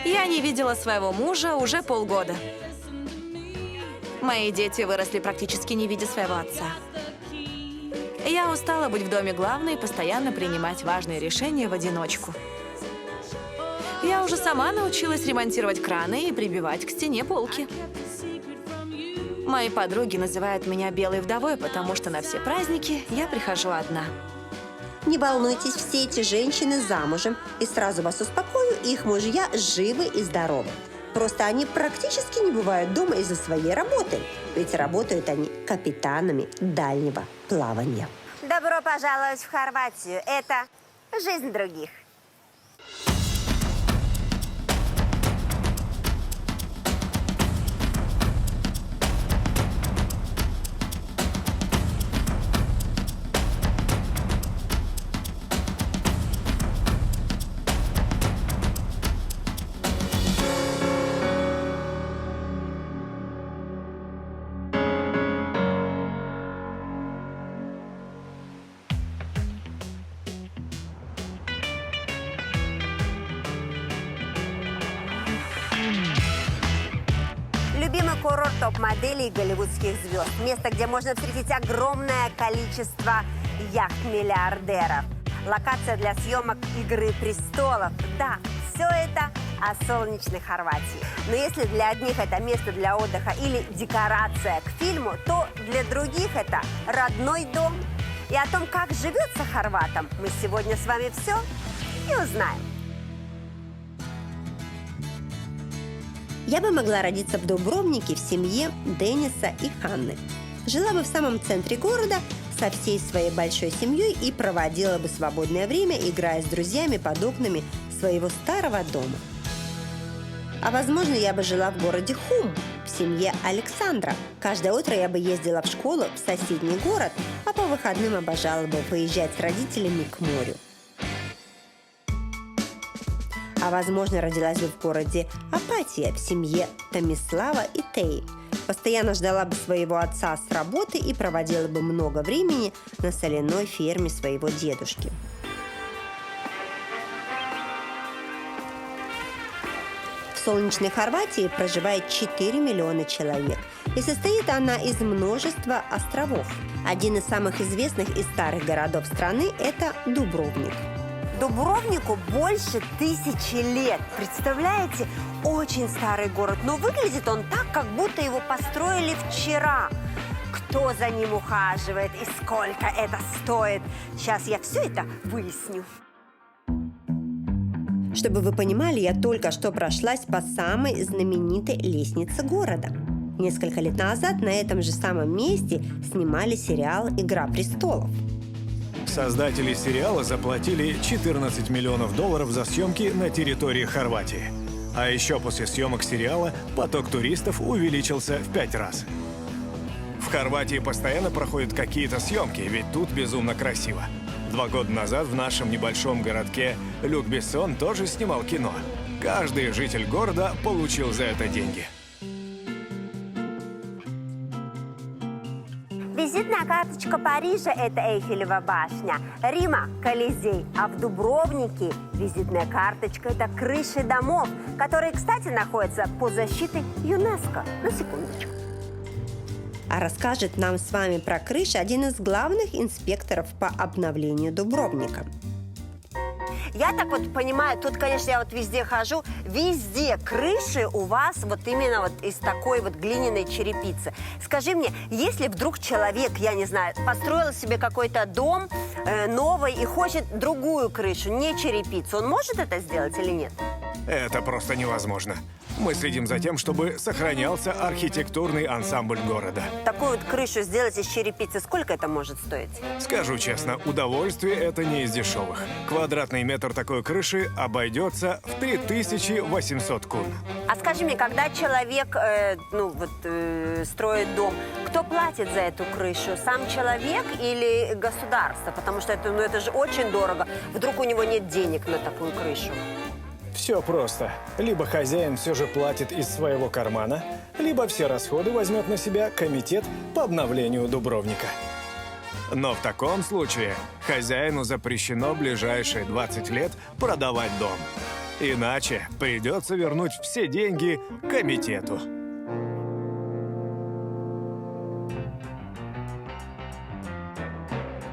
Я не видела своего мужа уже полгода. Мои дети выросли практически не видя своего отца. Я устала быть в доме главной и постоянно принимать важные решения в одиночку. Я уже сама научилась ремонтировать краны и прибивать к стене полки. Мои подруги называют меня белой вдовой, потому что на все праздники я прихожу одна. Не волнуйтесь, все эти женщины замужем. И сразу вас успокою, их мужья живы и здоровы. Просто они практически не бывают дома из-за своей работы. Ведь работают они капитанами дальнего плавания. Добро пожаловать в Хорватию. Это «Жизнь других». Любимый курорт топ-моделей и голливудских звезд. Место, где можно встретить огромное количество яхт-миллиардеров. Локация для съемок «Игры престолов». Да, все это о солнечной Хорватии. Но если для одних это место для отдыха или декорация к фильму, то для других это родной дом. И о том, как живется хорватам, мы сегодня с вами все и узнаем. Я бы могла родиться в Дубровнике в семье Дениса и Ханны. Жила бы в самом центре города со всей своей большой семьей и проводила бы свободное время, играя с друзьями под окнами своего старого дома. А возможно, я бы жила в городе Хум, в семье Александра. Каждое утро я бы ездила в школу в соседний город, а по выходным обожала бы поезжать с родителями к морю. А возможно, родилась бы в городе Апатия, в семье Томислава и Теи. Постоянно ждала бы своего отца с работы и проводила бы много времени на соляной ферме своего дедушки. В солнечной Хорватии проживает 4 миллиона человек. И состоит она из множества островов. Один из самых известных и старых городов страны – это Дубровник. Дубровнику больше 1000 лет. Представляете? Очень старый город. Но выглядит он так, как будто его построили вчера. Кто за ним ухаживает и сколько это стоит? Сейчас я все это выясню. Чтобы вы понимали, я только что прошлась по самой знаменитой лестнице города. Несколько лет назад на этом же самом месте снимали сериал «Игра престолов». Создатели сериала заплатили 14 миллионов долларов за съемки на территории Хорватии. А еще после съемок сериала поток туристов увеличился в 5 раз. В Хорватии постоянно проходят какие-то съемки, ведь тут безумно красиво. 2 года назад в нашем небольшом городке Люк Бессон тоже снимал кино. Каждый житель города получил за это деньги. Визитная карточка Парижа – это Эйфелева башня, Рима – Колизей, а в Дубровнике визитная карточка – это крыши домов, которые, кстати, находятся под защитой ЮНЕСКО. На секундочку. А расскажет нам с вами про крыши один из главных инспекторов по обновлению Дубровника. Я так вот понимаю, тут, конечно, я вот везде хожу, везде крыши у вас вот именно вот из такой вот глиняной черепицы. Скажи мне, если вдруг человек, я не знаю, построил себе какой-то дом новый и хочет другую крышу, не черепицу, он может это сделать или нет? Это просто невозможно. Мы следим за тем, чтобы сохранялся архитектурный ансамбль города. Такую вот крышу сделать из черепицы, сколько это может стоить? Скажу честно, удовольствие это не из дешевых. Квадратный метр такой крыши обойдется в 3800 кун. А скажи мне, когда человек строит дом, кто платит за эту крышу? Сам человек или государство? Потому что это же очень дорого. Вдруг у него нет денег на такую крышу? Все просто. Либо хозяин все же платит из своего кармана, либо все расходы возьмет на себя комитет по обновлению Дубровника. Но в таком случае хозяину запрещено ближайшие 20 лет продавать дом. Иначе придется вернуть все деньги комитету.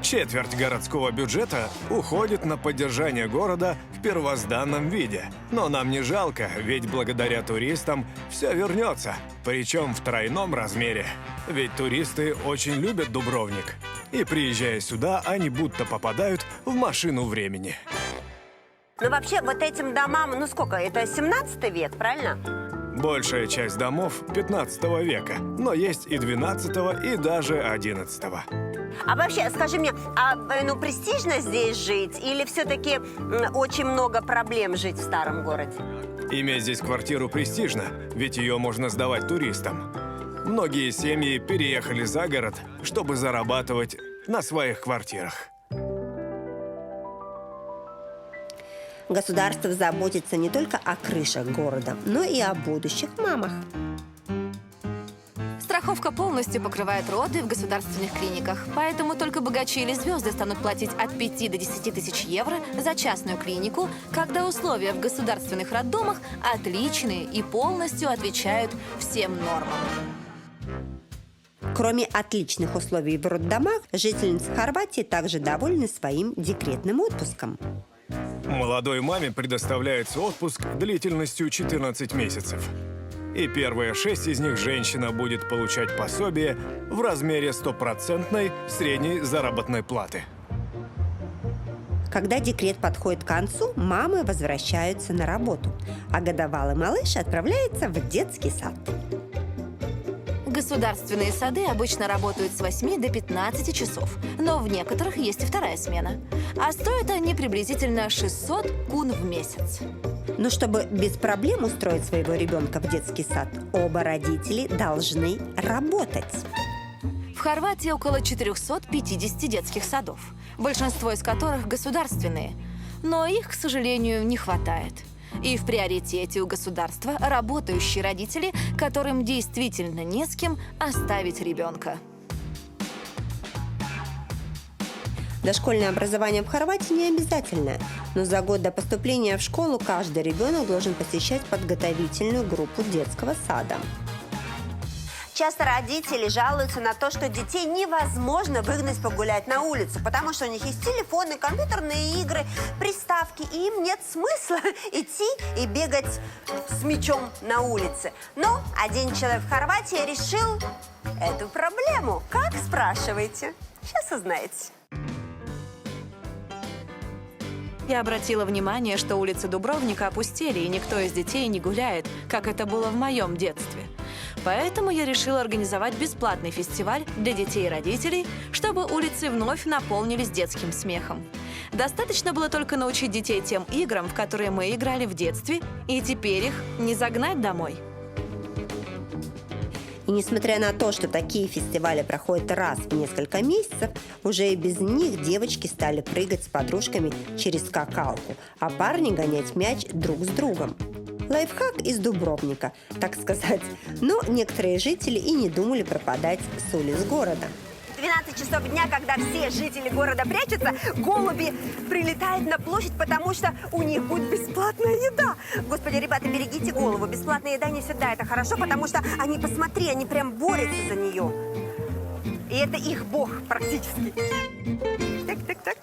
Четверть городского бюджета уходит на поддержание города в первозданном виде. Но нам не жалко, ведь благодаря туристам все вернется, причем в тройном размере. Ведь туристы очень любят Дубровник. И приезжая сюда, они будто попадают в машину времени. Ну вообще, вот этим домам, ну сколько, это 17 век, правильно? Большая часть домов 15 века, но есть и 12 и даже 11. А вообще, скажи мне, ну престижно здесь жить или все-таки очень много проблем жить в старом городе? Иметь здесь квартиру престижно, ведь ее можно сдавать туристам. Многие семьи переехали за город, чтобы зарабатывать на своих квартирах. Государство заботится не только о крышах города, но и о будущих мамах. Страховка полностью покрывает роды в государственных клиниках, поэтому только богачи или звезды станут платить от 5 до 10 тысяч евро за частную клинику, когда условия в государственных роддомах отличные и полностью отвечают всем нормам. Кроме отличных условий в роддомах, жительницы Хорватии также довольны своим декретным отпуском. Молодой маме предоставляется отпуск длительностью 14 месяцев. И первые 6 из них женщина будет получать пособие в размере 100% средней заработной платы. Когда декрет подходит к концу, мамы возвращаются на работу, а годовалый малыш отправляется в детский сад. Государственные сады обычно работают с 8 до 15 часов, но в некоторых есть и вторая смена. А стоят они приблизительно 600 кун в месяц. Но чтобы без проблем устроить своего ребенка в детский сад, оба родители должны работать. В Хорватии около 450 детских садов, большинство из которых государственные. Но их, к сожалению, не хватает. И в приоритете у государства работающие родители, которым действительно не с кем оставить ребенка. Дошкольное образование в Хорватии не обязательное, но за год до поступления в школу каждый ребенок должен посещать подготовительную группу детского сада. Часто родители жалуются на то, что детей невозможно выгнать погулять на улицу, потому что у них есть телефоны, компьютерные игры, приставки, и им нет смысла идти и бегать с мячом на улице. Но один человек в Хорватии решил эту проблему. Как, спрашиваете? Сейчас узнаете. Я обратила внимание, что улицы Дубровника опустели, и никто из детей не гуляет, как это было в моем детстве. Поэтому я решила организовать бесплатный фестиваль для детей и родителей, чтобы улицы вновь наполнились детским смехом. Достаточно было только научить детей тем играм, в которые мы играли в детстве, и теперь их не загнать домой. И несмотря на то, что такие фестивали проходят раз в несколько месяцев, уже и без них девочки стали прыгать с подружками через скакалку, а парни гонять мяч друг с другом. Лайфхак из Дубровника, так сказать. Но некоторые жители и не думали пропадать с улиц города. 12 часов дня, когда все жители города прячутся, голуби прилетают на площадь, потому что у них будет бесплатная еда. Господи, ребята, берегите голову. Бесплатная еда не всегда это хорошо, потому что они, посмотри, они прям борются за нее. И это их бог практически. Так.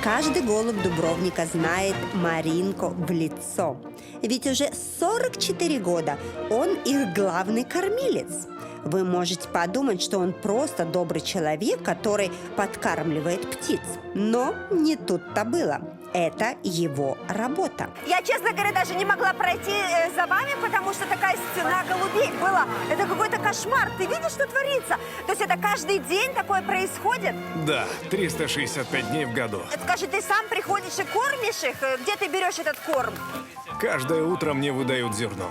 Каждый голубь Дубровника знает Маринку в лицо. Ведь уже 44 года он их главный кормилец. Вы можете подумать, что он просто добрый человек, который подкармливает птиц. Но не тут-то было. Это его работа. Я, честно говоря, даже не могла пройти за вами, потому что такая стена голубей была. Это какой-то кошмар. Ты видишь, что творится? То есть это каждый день такое происходит? Да, 365 дней в году. Скажи, ты сам приходишь и кормишь их? Где ты берешь этот корм? Каждое утро мне выдают зерно.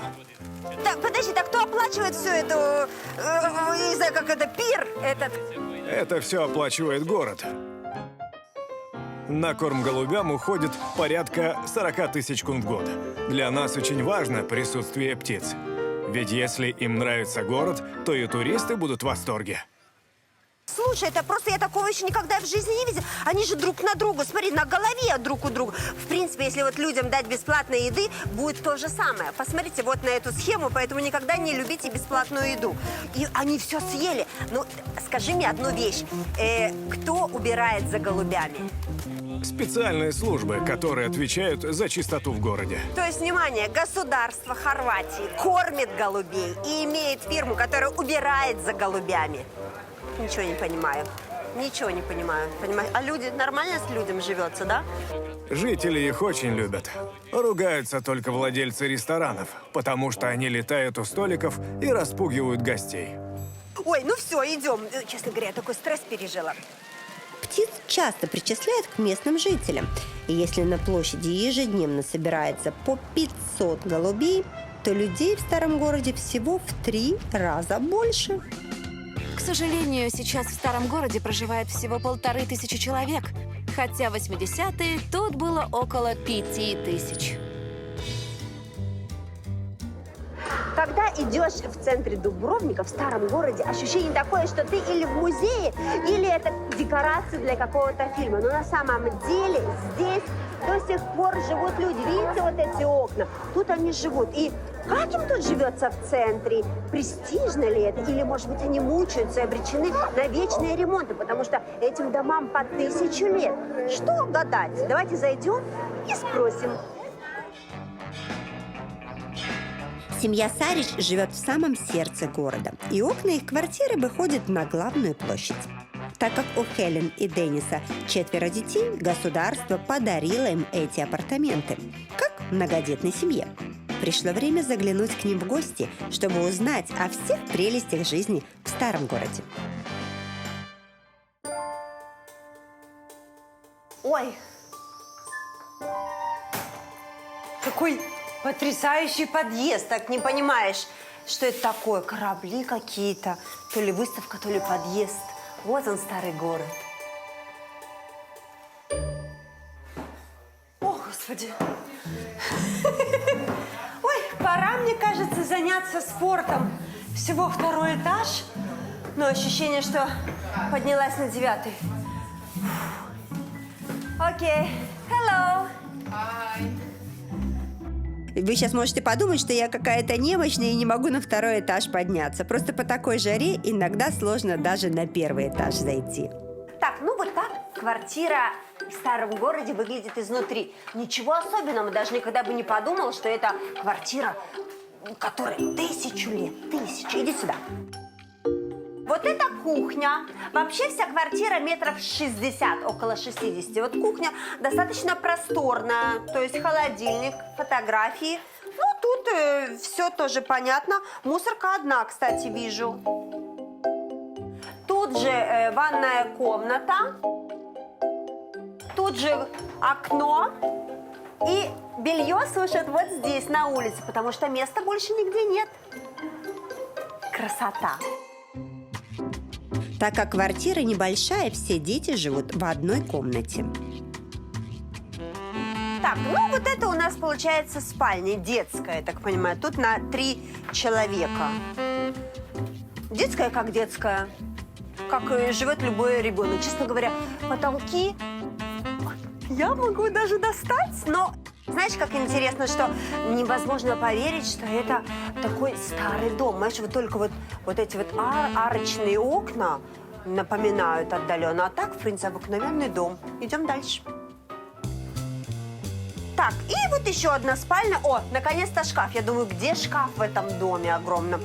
Так, подожди, так кто оплачивает всю эту, не знаю, как это, пир этот? Это все оплачивает город. На корм голубям уходит порядка 40 тысяч кун в год. Для нас очень важно присутствие птиц. Ведь если им нравится город, то и туристы будут в восторге. Слушай, это просто я такого еще никогда в жизни не видела. Они же друг на друга, смотри, на голове друг у друга. В принципе, если вот людям дать бесплатной еды, будет то же самое. Посмотрите вот на эту схему, поэтому никогда не любите бесплатную еду. И они все съели. Ну, скажи мне одну вещь. Кто убирает за голубями? Специальные службы, которые отвечают за чистоту в городе. То есть, внимание, государство Хорватии кормит голубей и имеет фирму, которая убирает за голубями. Ничего не понимаю. Ничего не понимаю. А люди, нормально с людям живется, да? Жители их очень любят. Ругаются только владельцы ресторанов, потому что они летают у столиков и распугивают гостей. Ой, ну все, идем. Честно говоря, я такой стресс пережила. Птиц часто причисляют к местным жителям. И если на площади ежедневно собирается по 500 голубей, то людей в старом городе всего в 3 раза больше. К сожалению, сейчас в старом городе проживает всего 1500 человек, хотя в 80-е тут было около 5000. Когда идешь в центре Дубровника, в старом городе, ощущение такое, что ты или в музее, или это декорации для какого-то фильма. Но на самом деле здесь до сих пор живут люди. Видите вот эти окна? Тут они живут. И как им тут живется в центре? Престижно ли это? Или, может быть, они мучаются и обречены на вечные ремонты, потому что этим домам по 1000 лет. Что гадать? Давайте зайдем и спросим. Семья Сарич живет в самом сердце города, и окна их квартиры выходят на главную площадь. Так как у Хелен и Денниса 4 детей, государство подарило им эти апартаменты, как многодетной семье. Пришло время заглянуть к ним в гости, чтобы узнать о всех прелестях жизни в старом городе. Ой, какой потрясающий подъезд, так не понимаешь, что это такое? Корабли какие-то, то ли выставка, то ли подъезд. Вот он, старый город. О, Господи. Ой, пора, мне кажется, заняться спортом. Всего 2-й этаж, но ощущение, что поднялась на 9-й. Окей. Hello. Вы сейчас можете подумать, что я какая-то немощная и не могу на 2-й этаж подняться. Просто по такой жаре иногда сложно даже на 1-й этаж зайти. Так, ну вот так квартира в старом городе выглядит изнутри. Ничего особенного, даже никогда бы не подумал, что это квартира, которой 1000 лет. 1000. Иди сюда. Вот это кухня. Вообще вся квартира метров 60, около 60. Вот кухня достаточно просторная, то есть холодильник, фотографии. Ну, тут все тоже понятно. Мусорка одна, кстати, вижу. Тут же ванная комната. Тут же окно. И белье сушат вот здесь, на улице, потому что места больше нигде нет. Красота. Так как квартира небольшая, все дети живут в одной комнате. Так, ну вот это у нас получается спальня детская, я так понимаю. Тут на 3 человека. Детская как детская. Как и живет любой ребенок. Честно говоря, потолки я могу даже достать, но... Знаешь, как интересно, что невозможно поверить, что это такой старый дом. Знаешь, вот только вот эти вот арочные окна напоминают отдаленно. А так, в принципе, обыкновенный дом. Идем дальше. Так, и вот еще одна спальня. О, наконец-то шкаф. Я думаю, где шкаф в этом доме огромном?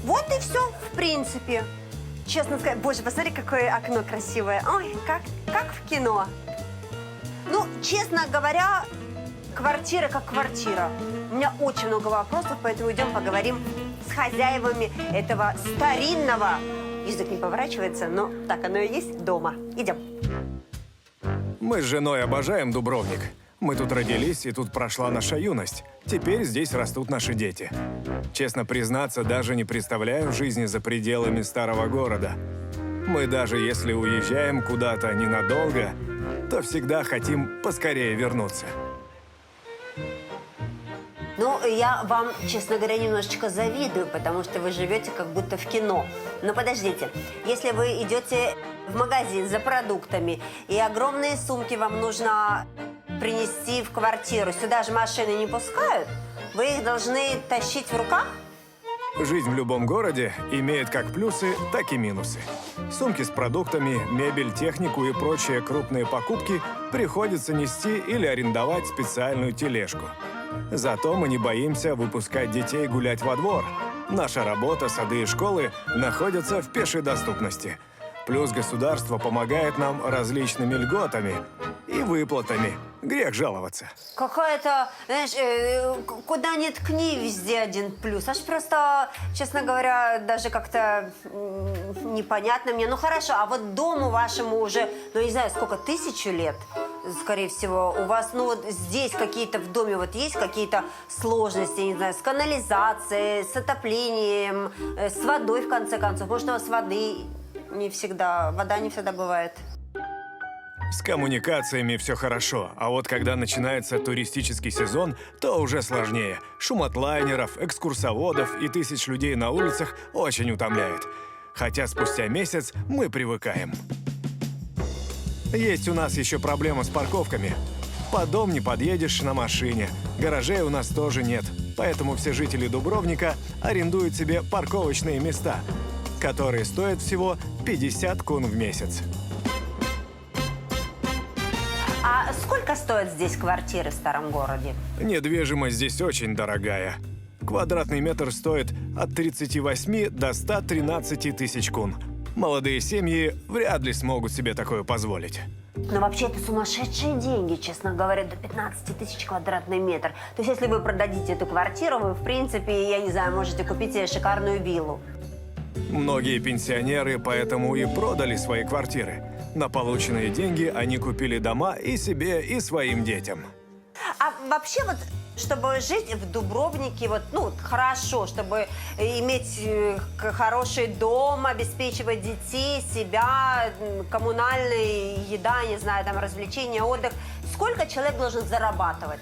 Вот и все, в принципе. Честно сказать, боже, посмотри, какое окно красивое. Ой, как в кино. Ну, честно говоря... Квартира как квартира. У меня очень много вопросов, поэтому идем поговорим с хозяевами этого старинного. Язык не поворачивается, но так оно и есть дома. Идем. Мы с женой обожаем Дубровник. Мы тут родились, и тут прошла наша юность. Теперь здесь растут наши дети. Честно признаться, даже не представляю жизни за пределами старого города. Мы даже если уезжаем куда-то ненадолго, то всегда хотим поскорее вернуться. Ну, я вам, честно говоря, немножечко завидую, потому что вы живете как будто в кино. Но подождите, если вы идете в магазин за продуктами, и огромные сумки вам нужно принести в квартиру, сюда же машины не пускают, вы их должны тащить в руках? Жизнь в любом городе имеет как плюсы, так и минусы. Сумки с продуктами, мебель, технику и прочие крупные покупки приходится нести или арендовать специальную тележку. Зато мы не боимся выпускать детей гулять во двор. Наша работа, сады и школы находятся в пешей доступности. Плюс государство помогает нам различными льготами и выплатами. Грех жаловаться. Какая-то, знаешь, куда ни ткни, везде один плюс. Аж просто, честно говоря, даже как-то непонятно мне. Ну хорошо, а вот дому вашему уже, ну не знаю, сколько, 1000 лет, скорее всего. У вас, ну вот здесь какие-то в доме вот есть какие-то сложности, не знаю, с канализацией, с отоплением, с водой, в конце концов. Может, у вас воды не всегда, вода не всегда бывает. С коммуникациями все хорошо, а вот когда начинается туристический сезон, то уже сложнее. Шум от лайнеров, экскурсоводов и тысяч людей на улицах очень утомляет. Хотя спустя месяц мы привыкаем. Есть у нас еще проблема с парковками. Под дом не подъедешь на машине, гаражей у нас тоже нет. Поэтому все жители Дубровника арендуют себе парковочные места, которые стоят всего 50 кун в месяц. А сколько стоят здесь квартиры в старом городе? Недвижимость здесь очень дорогая. Квадратный метр стоит от 38 до 113 тысяч кун. Молодые семьи вряд ли смогут себе такое позволить. Но вообще это сумасшедшие деньги, честно говоря, до 15 тысяч квадратный метр. То есть если вы продадите эту квартиру, вы, в принципе, я не знаю, можете купить себе шикарную виллу. Многие пенсионеры поэтому и продали свои квартиры. На полученные деньги они купили дома и себе, и своим детям. А вообще вот, чтобы жить в Дубровнике, вот, ну, хорошо, чтобы иметь хороший дом, обеспечивать детей, себя, коммунальная еда, не знаю, там, развлечения, отдых, сколько человек должен зарабатывать?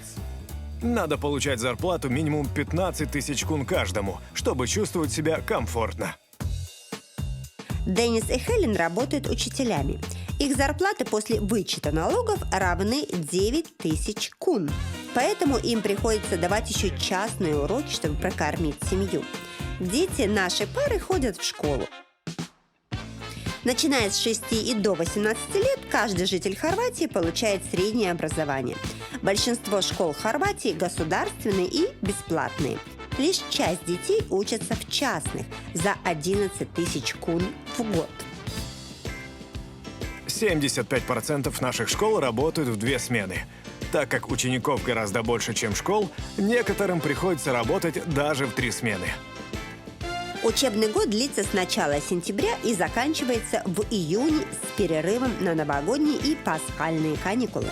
Надо получать зарплату минимум 15 тысяч кун каждому, чтобы чувствовать себя комфортно. Денис и Хелен работают учителями. Их зарплаты после вычета налогов равны 9000 кун. Поэтому им приходится давать еще частные уроки, чтобы прокормить семью. Дети нашей пары ходят в школу. Начиная с 6 и до 18 лет каждый житель Хорватии получает среднее образование. Большинство школ Хорватии государственные и бесплатные. Лишь часть детей учатся в частных за 11 тысяч кун в год. 75% наших школ работают в 2 смены. Так как учеников гораздо больше, чем школ, некоторым приходится работать даже в 3 смены. Учебный год длится с начала сентября и заканчивается в июне с перерывом на новогодние и пасхальные каникулы.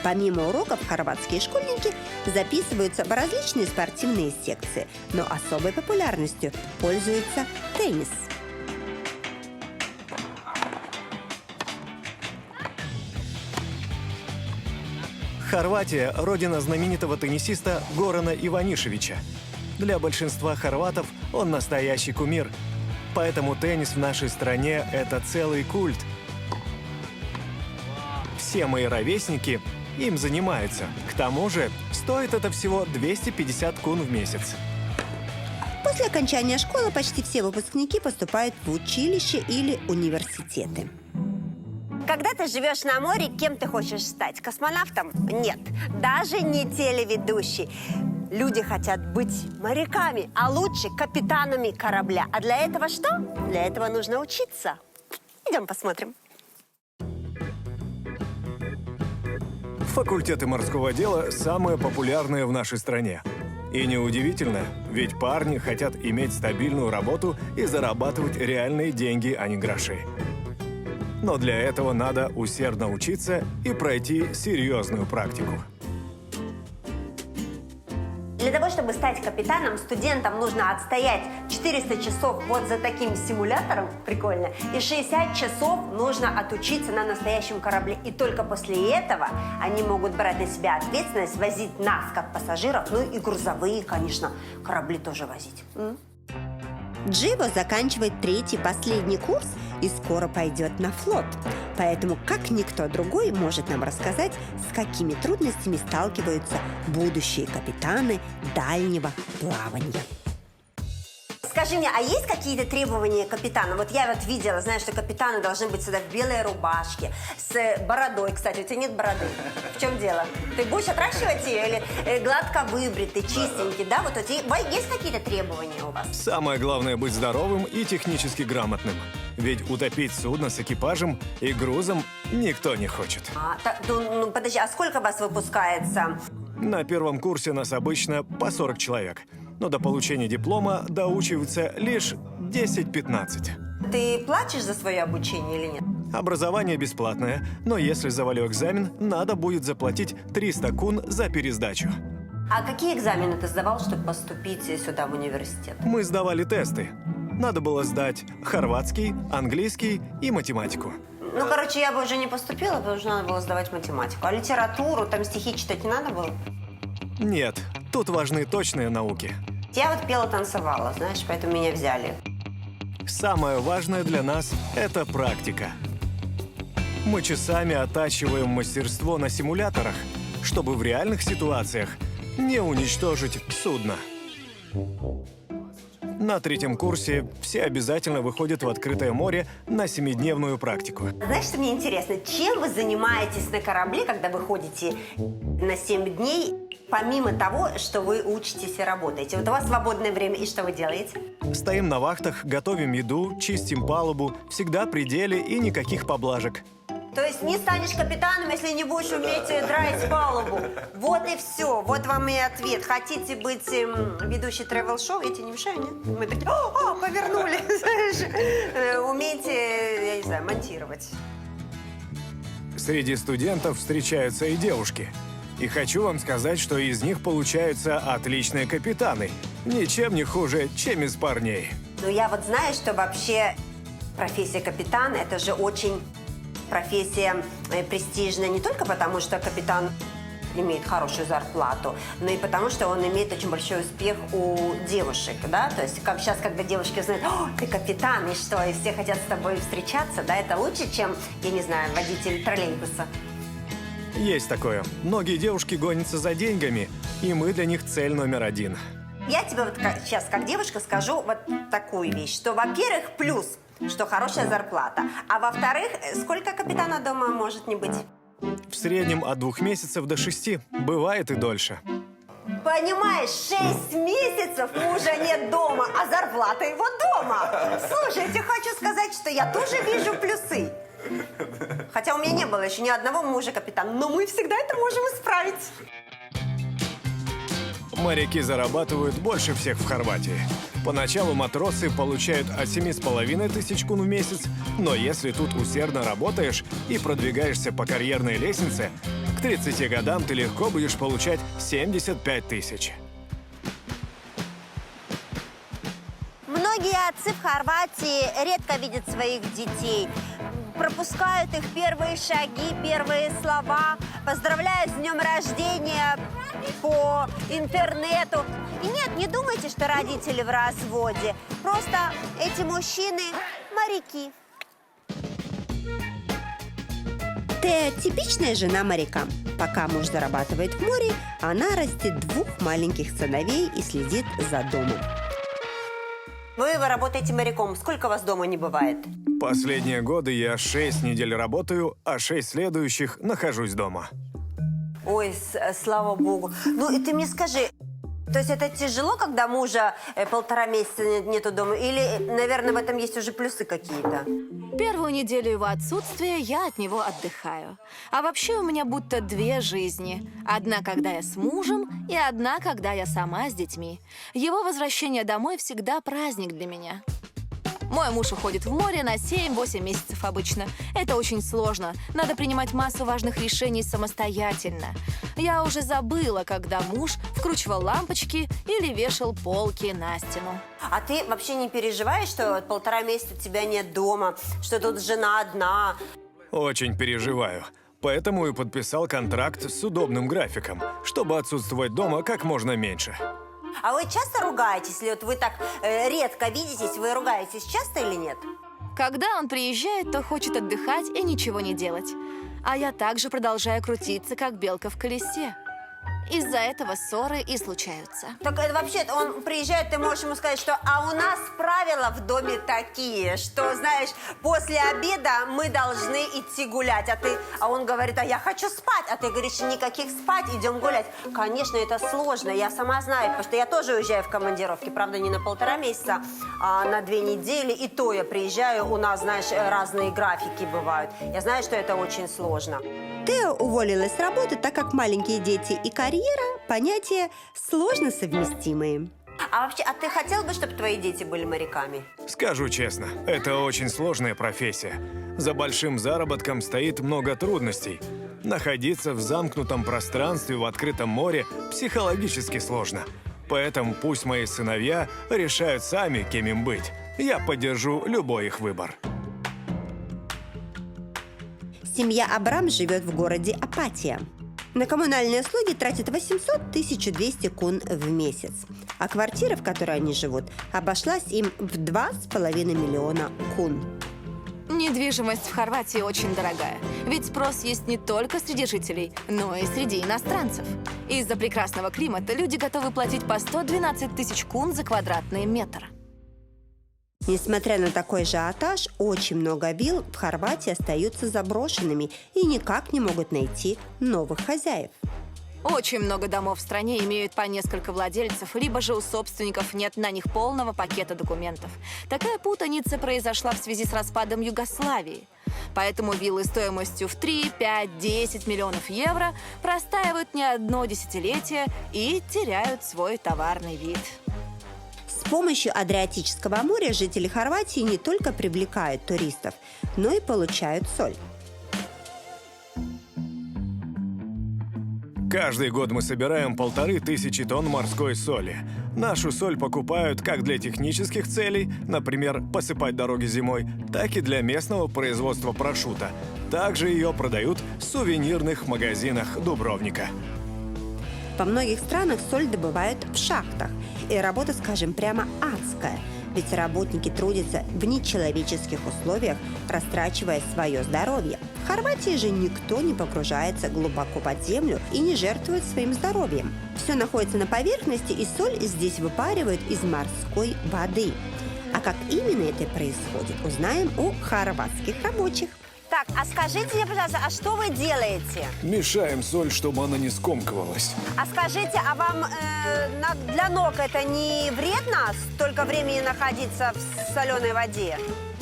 Помимо уроков, хорватские школьники записываются в различные спортивные секции, но особой популярностью пользуется теннис. Хорватия – родина знаменитого теннисиста Горана Иванишевича. Для большинства хорватов он настоящий кумир. Поэтому теннис в нашей стране – это целый культ. Все мои ровесники им занимаются. К тому же, стоит это всего 250 кун в месяц. После окончания школы почти все выпускники поступают в училище или университеты. Когда ты живешь на море, кем ты хочешь стать? Космонавтом? Нет. Даже не телеведущий. Люди хотят быть моряками, а лучше капитанами корабля. А для этого что? Для этого нужно учиться. Идем посмотрим. Факультеты морского дела самые популярные в нашей стране. И неудивительно, ведь парни хотят иметь стабильную работу и зарабатывать реальные деньги, а не гроши. Но для этого надо усердно учиться и пройти серьезную практику. Для того, чтобы стать капитаном, студентам нужно отстоять 400 часов вот за таким симулятором, прикольно, и 60 часов нужно отучиться на настоящем корабле. И только после этого они могут брать на себя ответственность возить нас, как пассажиров, ну и грузовые, конечно, корабли тоже возить. Дживо заканчивает 3-й последний курс и скоро пойдет на флот. Поэтому, как никто другой, может нам рассказать, с какими трудностями сталкиваются будущие капитаны дальнего плавания. Скажи мне, а есть какие-то требования капитана? Вот я вот видела, знаю, что капитаны должны быть всегда в белой рубашке, с бородой. Кстати, у тебя нет бороды. В чем дело? Ты будешь отращивать ее или гладко выбритый, чистенький, да? Вот у тебя есть какие-то требования у вас? Самое главное — быть здоровым и технически грамотным. Ведь утопить судно с экипажем и грузом никто не хочет. Подожди, а сколько вас выпускается? На 1-м курсе нас обычно по 40 человек. Но до получения диплома доучиваются лишь 10-15. Ты платишь за свое обучение или нет? Образование бесплатное, но если завалю экзамен, надо будет заплатить 300 кун за пересдачу. А какие экзамены ты сдавал, чтобы поступить сюда в университет? Мы сдавали тесты. Надо было сдать хорватский, английский и математику. Ну, короче, я бы уже не поступила, потому что надо было сдавать математику. А литературу, там стихи читать не надо было? Нет, тут важны точные науки. Я вот пела, танцевала, знаешь, поэтому меня взяли. Самое важное для нас – это практика. Мы часами оттачиваем мастерство на симуляторах, чтобы в реальных ситуациях не уничтожить судно. На 3-м курсе все обязательно выходят в открытое море на 7-дневную практику. Знаешь, что мне интересно? Чем вы занимаетесь на корабле, когда вы ходите на 7 дней, помимо того, что вы учитесь и работаете? Вот у вас свободное время, и что вы делаете? Стоим на вахтах, готовим еду, чистим палубу, всегда при деле и никаких поблажек. То есть не станешь капитаном, если не будешь уметь драить палубу. Вот и все. Вот вам и ответ. Хотите быть ведущей travel-шоу? Я тебе не мешаю, нет? Мы такие, повернули. Умеете, я не знаю, монтировать. Среди студентов встречаются и девушки. И хочу вам сказать, что из них получаются отличные капитаны. Ничем не хуже, чем из парней. Ну, я вот знаю, что вообще профессия капитана – это же очень профессия престижная не только потому, что капитан имеет хорошую зарплату, но и потому, что он имеет очень большой успех у девушек, да? То есть как сейчас, когда девушки узнают, ты капитан, и что, и все хотят с тобой встречаться, да? Это лучше, чем, я не знаю, водитель троллейбуса. Есть такое. Многие девушки гонятся за деньгами, и мы для них цель номер 1. Я тебе вот сейчас, как девушка, скажу вот такую вещь, что, во-первых, плюс, что хорошая зарплата, а во-вторых, сколько капитана дома может не быть? В среднем от 2 месяцев до 6, бывает и дольше. Понимаешь, 6 месяцев мужа нет дома, а зарплата его дома. Слушай, я тебе хочу сказать, что я тоже вижу плюсы. Хотя у меня не было еще ни одного мужа-капитана, но мы всегда это можем исправить. Моряки зарабатывают больше всех в Хорватии. Поначалу матросы получают от 7500 кун в месяц, но если тут усердно работаешь и продвигаешься по карьерной лестнице, к 30 годам ты легко будешь получать 75 000. Многие отцы в Хорватии редко видят своих детей, пропускают их первые шаги, первые слова, поздравляют с днем рождения по интернету. И нет, не думайте, что родители в разводе. Просто эти мужчины моряки. Тея – типичная жена моряка. Пока муж зарабатывает в море, она растит 2 маленьких сыновей и следит за домом. Вы работаете моряком. Сколько вас дома не бывает? Последние годы я 6 недель работаю, а 6 следующих нахожусь дома. Ой, слава богу. Ну, и ты мне скажи, то есть это тяжело, когда мужа 1,5 месяца нету дома? Или, наверное, в этом есть уже плюсы какие-то? Первую неделю его отсутствия я от него отдыхаю. А вообще у меня будто 2 жизни. Одна, когда я с мужем, и одна, когда я сама с детьми. Его возвращение домой всегда праздник для меня. Мой муж уходит в море на 7-8 месяцев обычно. Это очень сложно. Надо принимать массу важных решений самостоятельно. Я уже забыла, когда муж вкручивал лампочки или вешал полки на стену. А ты вообще не переживаешь, что 1,5 месяца тебя нет дома, что тут жена одна? Очень переживаю. Поэтому и подписал контракт с удобным графиком, чтобы отсутствовать дома как можно меньше. А вы часто ругаетесь? Или вот вы так редко видитесь, вы ругаетесь часто или нет? Когда он приезжает, то хочет отдыхать и ничего не делать. А я также продолжаю крутиться, как белка в колесе. Из-за этого ссоры и случаются. Так это вообще, он приезжает, ты можешь ему сказать, что «а у нас правила в доме такие, что, знаешь, после обеда мы должны идти гулять». А он говорит: «а я хочу спать». А ты говоришь: «никаких спать, идем гулять». Конечно, это сложно, я сама знаю, потому что я тоже уезжаю в командировки. Правда, не на 1,5 месяца, а на 2 недели. И то я приезжаю, у нас, знаешь, разные графики бывают. Я знаю, что это очень сложно. Тео уволилась с работы, так как маленькие дети и карьера – понятия сложно совместимые. А вообще, а ты хотел бы, чтобы твои дети были моряками? Скажу честно, это очень сложная профессия. За большим заработком стоит много трудностей. Находиться в замкнутом пространстве в открытом море психологически сложно. Поэтому пусть мои сыновья решают сами, кем им быть. Я поддержу любой их выбор. Семья Абрам живет в городе Апатия. На коммунальные услуги тратит 800-1200 кун в месяц. А квартира, в которой они живут, обошлась им в 2,5 миллиона кун. Недвижимость в Хорватии очень дорогая. Ведь спрос есть не только среди жителей, но и среди иностранцев. Из-за прекрасного климата люди готовы платить по 112 тысяч кун за квадратный метр. Несмотря на такой ажиотаж, очень много вилл в Хорватии остаются заброшенными и никак не могут найти новых хозяев. Очень много домов в стране имеют по несколько владельцев, либо же у собственников нет на них полного пакета документов. Такая путаница произошла в связи с распадом Югославии. Поэтому виллы стоимостью в 3, 5, 10 миллионов евро простаивают не одно десятилетие и теряют свой товарный вид. С помощью Адриатического моря жители Хорватии не только привлекают туристов, но и получают соль. Каждый год мы собираем 1500 тонн морской соли. Нашу соль покупают как для технических целей, например, посыпать дороги зимой, так и для местного производства прошутто. Также ее продают в сувенирных магазинах Дубровника. Во многих странах соль добывают в шахтах, и работа, скажем прямо, адская. Ведь работники трудятся в нечеловеческих условиях, растрачивая свое здоровье. В Хорватии же никто не погружается глубоко под землю и не жертвует своим здоровьем. Все находится на поверхности, и соль здесь выпаривают из морской воды. А как именно это происходит, узнаем у хорватских рабочих. Так, а скажите мне, пожалуйста, а что вы делаете? Мешаем соль, чтобы она не скомкивалась. А скажите, а вам для ног это не вредно столько времени находиться в соленой воде?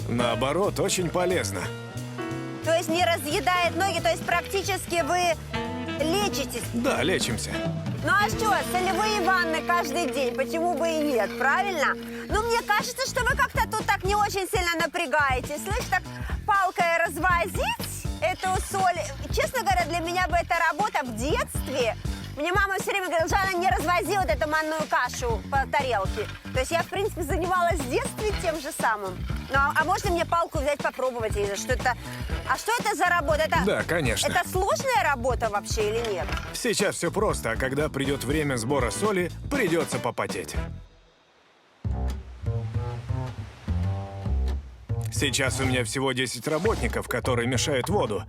Наоборот, очень полезно. То есть не разъедает ноги, то есть практически вы лечитесь? Да, лечимся. Ну а что, солевые ванны каждый день, почему бы и нет, правильно? Ну, мне кажется, что вы как-то тут так не очень сильно напрягаетесь. Слышь, так палкой развозить эту соль. Честно говоря, для меня бы эта работа в детстве. Мне мама все время говорила: Жанна, не развози вот эту манную кашу по тарелке. То есть я, в принципе, занималась в детстве тем же самым. Ну, а можно мне палку взять, попробовать? Или что это? А что это за работа? Да, конечно. Это сложная работа вообще или нет? Сейчас все просто, а когда придет время сбора соли, придется попотеть. Сейчас у меня всего 10 работников, которые мешают воду.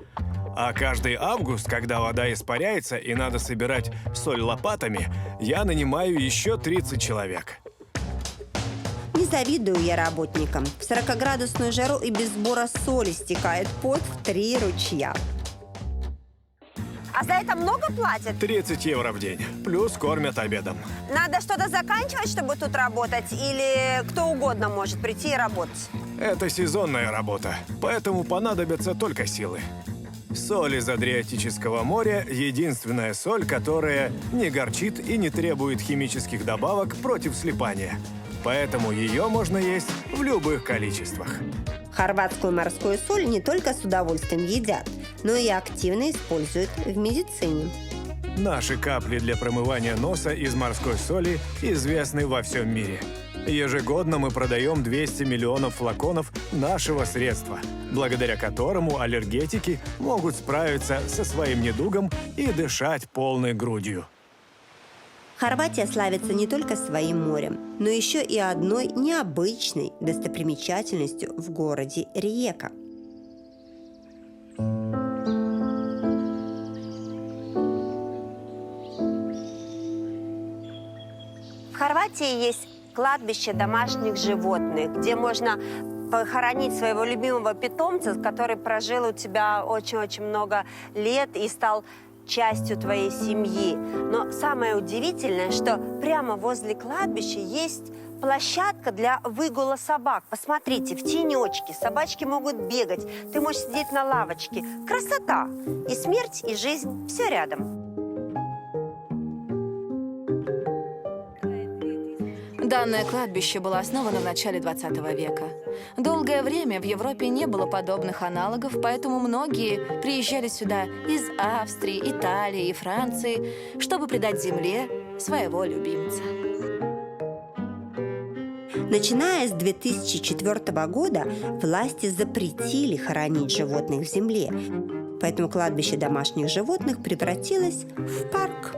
А каждый август, когда вода испаряется и надо собирать соль лопатами, я нанимаю еще 30 человек. Не завидую я работникам. В 40-градусную жару и без сбора соли стекает пот в 3 ручья. А за это много платят? 30 евро в день, плюс кормят обедом. Надо что-то заканчивать, чтобы тут работать? Или кто угодно может прийти и работать? Это сезонная работа, поэтому понадобятся только силы. Соль из Адриатического моря – единственная соль, которая не горчит и не требует химических добавок против слипания. поэтому ее можно есть в любых количествах. Хорватскую морскую соль не только с удовольствием едят, но и активно используют в медицине. Наши капли для промывания носа из морской соли известны во всем мире. Ежегодно мы продаем 200 миллионов флаконов нашего средства, благодаря которому аллергетики могут справиться со своим недугом и дышать полной грудью. Хорватия славится не только своим морем, но еще и одной необычной достопримечательностью в городе Rijeka. В Хорватии есть кладбище домашних животных, где можно похоронить своего любимого питомца, который прожил у тебя очень-очень много лет и стал частью твоей семьи. Но самое удивительное, что прямо возле кладбища есть площадка для выгула собак. Посмотрите, в тенечке собачки могут бегать, ты можешь сидеть на лавочке. Красота! И смерть, и жизнь – все рядом. Данное кладбище было основано в начале 20 века. Долгое время в Европе не было подобных аналогов, поэтому многие приезжали сюда из Австрии, Италии и Франции, чтобы предать земле своего любимца. Начиная с 2004 года власти запретили хоронить животных в земле, поэтому кладбище домашних животных превратилось в парк.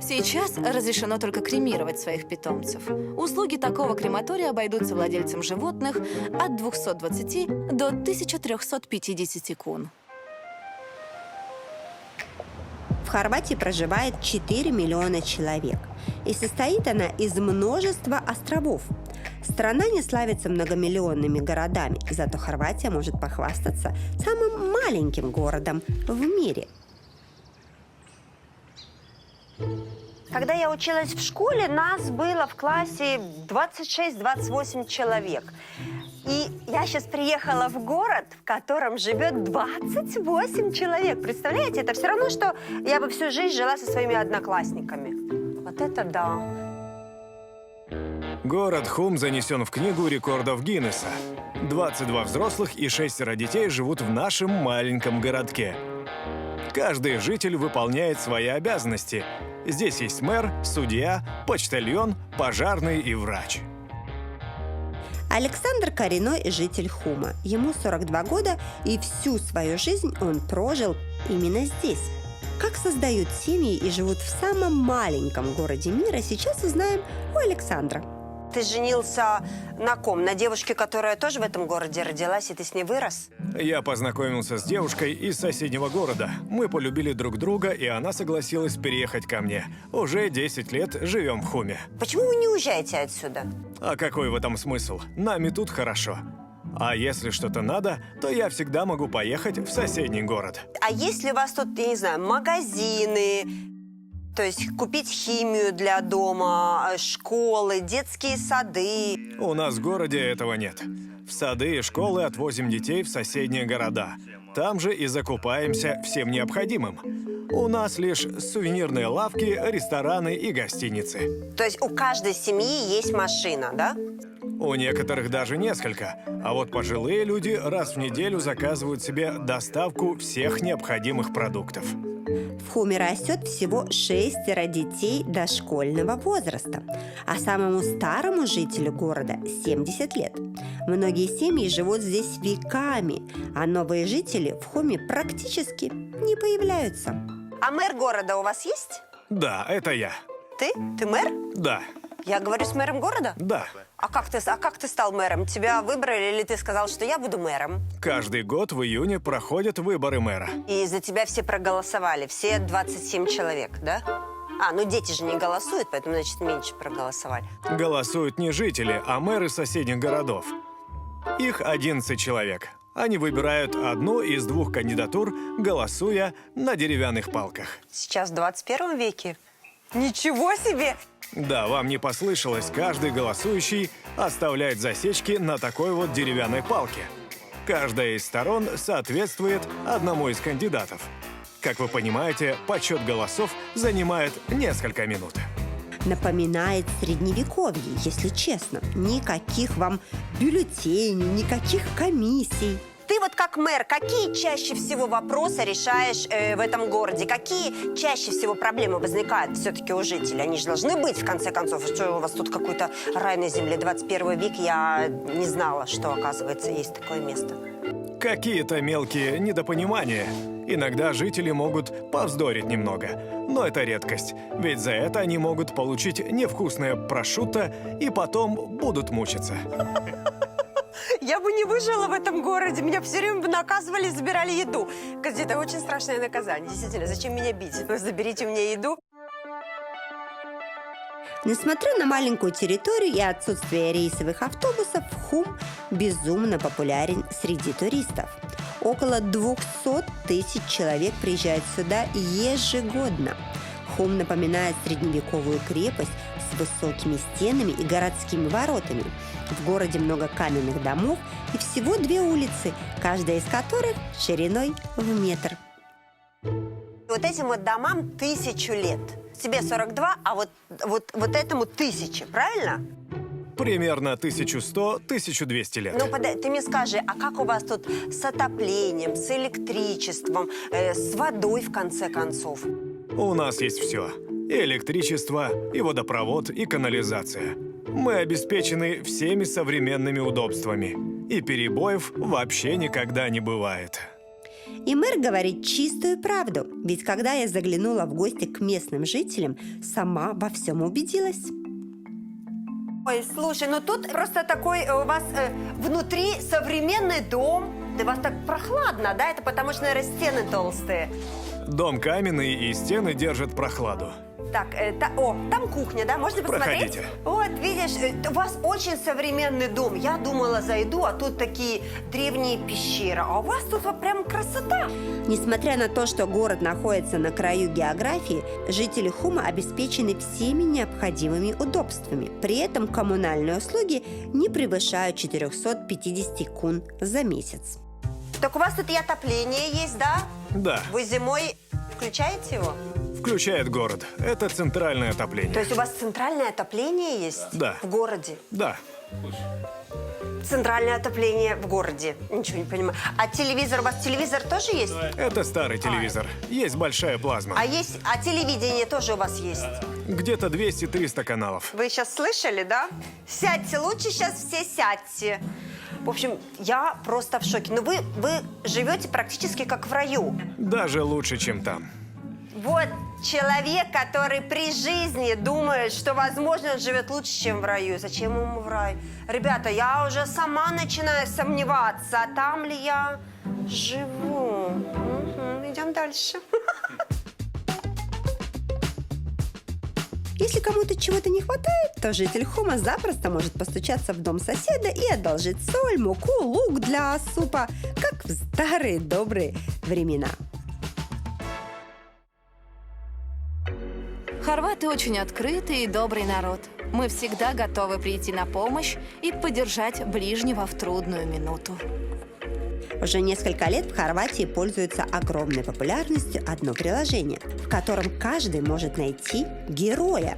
Сейчас разрешено только кремировать своих питомцев. Услуги такого крематория обойдутся владельцам животных от 220 до 1350 кун. В Хорватии проживает 4 миллиона человек, и состоит она из множества островов. Страна не славится многомиллионными городами, зато Хорватия может похвастаться самым маленьким городом в мире. Когда я училась в школе, нас было в классе 26-28 человек. И я сейчас приехала в город, в котором живет 28 человек. Представляете, это все равно, что я бы всю жизнь жила со своими одноклассниками. Вот это да. Город Хум занесен в книгу рекордов Гиннесса. 22 взрослых и 6 детей живут в нашем маленьком городке. Каждый житель выполняет свои обязанности. Здесь есть мэр, судья, почтальон, пожарный и врач. Александр – коренной житель Хума. Ему 42 года, и всю свою жизнь он прожил именно здесь. Как создают семьи и живут в самом маленьком городе мира, сейчас узнаем у Александра. Ты женился на ком? На девушке, которая тоже в этом городе родилась, и ты с ней вырос? Я познакомился с девушкой из соседнего города. Мы полюбили друг друга, и она согласилась переехать ко мне. Уже 10 лет живем в Хуме. Почему вы не уезжаете отсюда? А какой в этом смысл? Нами тут хорошо. А если что-то надо, то я всегда могу поехать в соседний город. А есть ли у вас тут, я не знаю, магазины? То есть купить химию для дома, школы, детские сады? У нас в городе этого нет. В сады и школы отвозим детей в соседние города. Там же и закупаемся всем необходимым. У нас лишь сувенирные лавки, рестораны и гостиницы. То есть у каждой семьи есть машина, да? У некоторых даже несколько. А вот пожилые люди раз в неделю заказывают себе доставку всех необходимых продуктов. В Хуме растет всего 6 детей дошкольного возраста, а самому старому жителю города 70 лет. Многие семьи живут здесь веками, а новые жители в Хуме практически не появляются. А мэр города у вас есть? Да, это я. Ты? Ты мэр? Да. Я говорю с мэром города? Да. А как ты стал мэром? Тебя выбрали или ты сказал, что я буду мэром? Каждый год в июне проходят выборы мэра. И за тебя все проголосовали, все 27 человек, да? А, ну дети же не голосуют, поэтому, значит, меньше проголосовали. Голосуют не жители, а мэры соседних городов. Их 11 человек. Они выбирают одну из 2 кандидатур, голосуя на деревянных палках. Сейчас в 21 веке? Ничего себе! Да, вам не послышалось, каждый голосующий оставляет засечки на такой вот деревянной палке. Каждая из сторон соответствует одному из кандидатов. Как вы понимаете, подсчет голосов занимает несколько минут. Напоминает средневековье, если честно. Никаких вам бюллетеней, никаких комиссий. Ты вот как мэр, какие чаще всего вопросы решаешь в этом городе? Какие чаще всего проблемы возникают все-таки у жителей? Они же должны быть, в конце концов. Что у вас тут какой-то рай на земле? 21 век, я не знала, что, оказывается, есть такое место. Какие-то мелкие недопонимания. Иногда жители могут повздорить немного. Но это редкость, ведь за это они могут получить невкусное прошутто и потом будут мучиться. Я бы не выжила в этом городе. Меня все время наказывали и забирали еду. Кстати, это очень страшное наказание. Действительно, зачем меня бить? Заберите мне еду. Несмотря на маленькую территорию и отсутствие рейсовых автобусов, Хум безумно популярен среди туристов. Около 200 тысяч человек приезжают сюда ежегодно. Хум напоминает средневековую крепость с высокими стенами и городскими воротами. В городе много каменных домов и всего 2 улицы, каждая из которых шириной в метр. Вот этим вот домам 1000 лет. Тебе 42, а вот этому 1000, правильно? Примерно 1100-1200 лет. Ну, ты мне скажи, а как у вас тут с отоплением, с электричеством, с водой, в конце концов? У нас есть все. И электричество, и водопровод, и канализация. Мы обеспечены всеми современными удобствами. И перебоев вообще никогда не бывает. И мэр говорит чистую правду, ведь когда я заглянула в гости к местным жителям, сама во всем убедилась. Ой, слушай, ну тут просто такой у вас внутри современный дом. Да у вас так прохладно, да? Это потому что, наверное, стены толстые. Дом каменный, и стены держат прохладу. Так, там кухня, да? Можно посмотреть? Проходите. Вот, видишь, у вас очень современный дом. Я думала, зайду, а тут такие древние пещеры. А у вас тут вот прям красота. Несмотря на то, что город находится на краю географии, жители Хума обеспечены всеми необходимыми удобствами. При этом коммунальные услуги не превышают 450 кун за месяц. Так у вас тут и отопление есть, да? Да. Вы зимой включаете его? Включает город. Это центральное отопление. То есть у вас центральное отопление есть? Да. В городе? Да. Центральное отопление в городе. Ничего не понимаю. А телевизор, у вас телевизор тоже есть? Это старый телевизор. Есть большая плазма. А телевидение тоже у вас есть? Где-то 200-300 каналов. Вы сейчас слышали, да? Сядьте, лучше сейчас все сядьте. В общем, я просто в шоке. Но вы живете практически как в раю. Даже лучше, чем там. Вот человек, который при жизни думает, что, возможно, он живет лучше, чем в раю. Зачем ему в рай? Ребята, я уже сама начинаю сомневаться, а там ли я живу. Идем дальше. Если кому-то чего-то не хватает, то житель Хума запросто может постучаться в дом соседа и одолжить соль, муку, лук для супа, как в старые добрые времена. Хорваты очень открытый и добрый народ. Мы всегда готовы прийти на помощь и поддержать ближнего в трудную минуту. Уже несколько лет в Хорватии пользуется огромной популярностью одно приложение, в котором каждый может найти героя.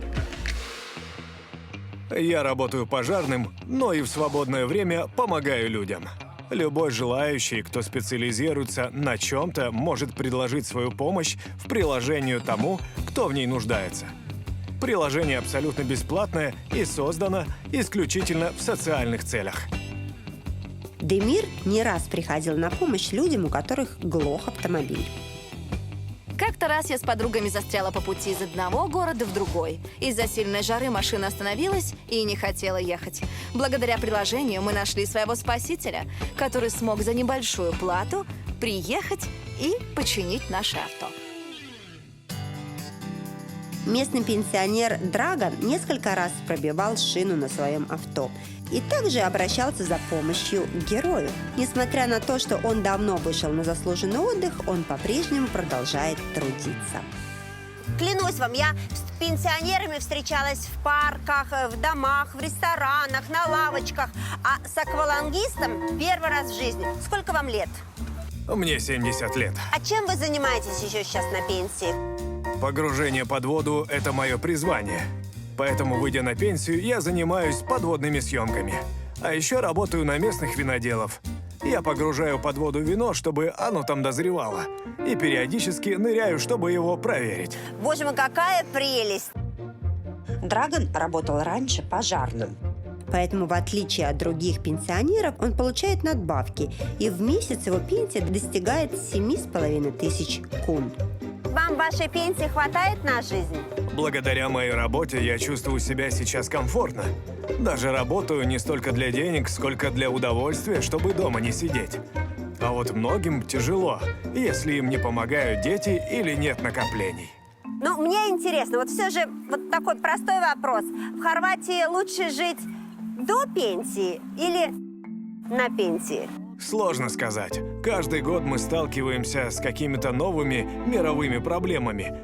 Я работаю пожарным, но и в свободное время помогаю людям. Любой желающий, кто специализируется на чем-то, может предложить свою помощь в приложении тому, кто в ней нуждается. Приложение абсолютно бесплатное и создано исключительно в социальных целях. Демир не раз приходил на помощь людям, у которых глох автомобиль. Как-то раз я с подругами застряла по пути из одного города в другой. Из-за сильной жары машина остановилась и не хотела ехать. Благодаря приложению мы нашли своего спасителя, который смог за небольшую плату приехать и починить наше авто. Местный пенсионер Драган несколько раз пробивал шину на своем авто и также обращался за помощью к герою. Несмотря на то, что он давно вышел на заслуженный отдых, он по-прежнему продолжает трудиться. Клянусь вам, я с пенсионерами встречалась в парках, в домах, в ресторанах, на лавочках. А с аквалангистом первый раз в жизни. Сколько вам лет? Мне 70 лет. А чем вы занимаетесь еще сейчас на пенсии? Погружение под воду – это мое призвание. Поэтому, выйдя на пенсию, я занимаюсь подводными съемками. А еще работаю на местных виноделов. Я погружаю под воду вино, чтобы оно там дозревало. И периодически ныряю, чтобы его проверить. Боже мой, какая прелесть! Драгон работал раньше пожарным. Поэтому, в отличие от других пенсионеров, он получает надбавки. И в месяц его пенсия достигает 7500 кун. Вам вашей пенсии хватает на жизнь? Благодаря моей работе я чувствую себя сейчас комфортно. Даже работаю не столько для денег, сколько для удовольствия, чтобы дома не сидеть. А вот многим тяжело, если им не помогают дети или нет накоплений. Ну, мне интересно, вот все же вот такой простой вопрос. В Хорватии лучше жить до пенсии или на пенсии? Сложно сказать. Каждый год мы сталкиваемся с какими-то новыми мировыми проблемами.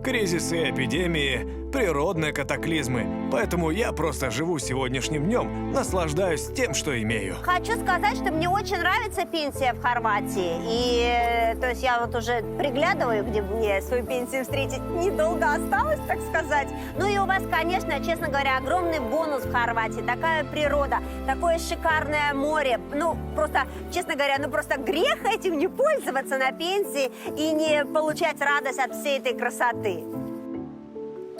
Кризисы, эпидемии, природные катаклизмы. Поэтому я просто живу сегодняшним днем, наслаждаюсь тем, что имею. Хочу сказать, что мне очень нравится пенсия в Хорватии. И то есть я вот уже приглядываю, где мне свою пенсию встретить. Недолго осталось, так сказать. Ну и у вас, конечно, честно говоря, огромный бонус в Хорватии. Такая природа, такое шикарное море. Ну, просто, честно говоря, ну просто грех этим не пользоваться на пенсии и не получать радость от всей этой красоты.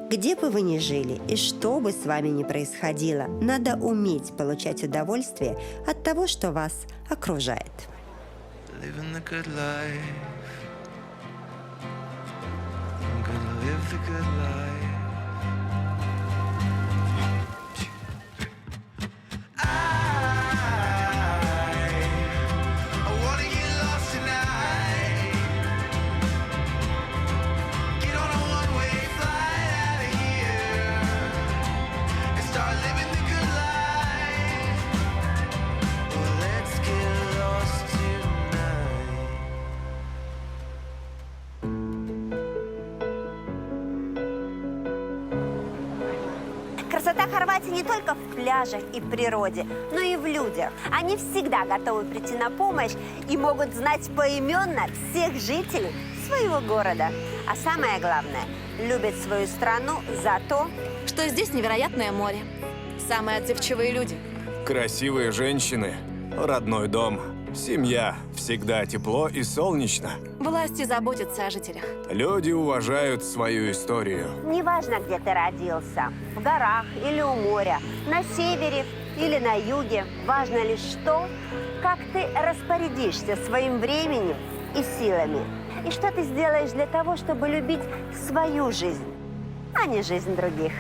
Где бы вы ни жили и что бы с вами ни происходило, надо уметь получать удовольствие от того, что вас окружает. Living the good life. I'm gonna live the good life. I wanna get lost tonight. Get on a one-way flight out of here and start living the good life. Well, let's get lost tonight. Красота Хорватии не только в пляжах и природе, но и в людях. Они всегда готовы прийти на помощь и могут знать поименно всех жителей своего города. А самое главное, любят свою страну за то, Что здесь невероятное море. Самые отзывчивые люди. Красивые женщины, родной дом, семья, всегда тепло и солнечно. Власти заботятся о жителях. Люди уважают свою историю. неважно, где ты родился, в горах или у моря, на севере или на юге, важно лишь то, как ты распорядишься своим временем и силами. И что ты сделаешь для того, чтобы любить свою жизнь, а не жизнь других.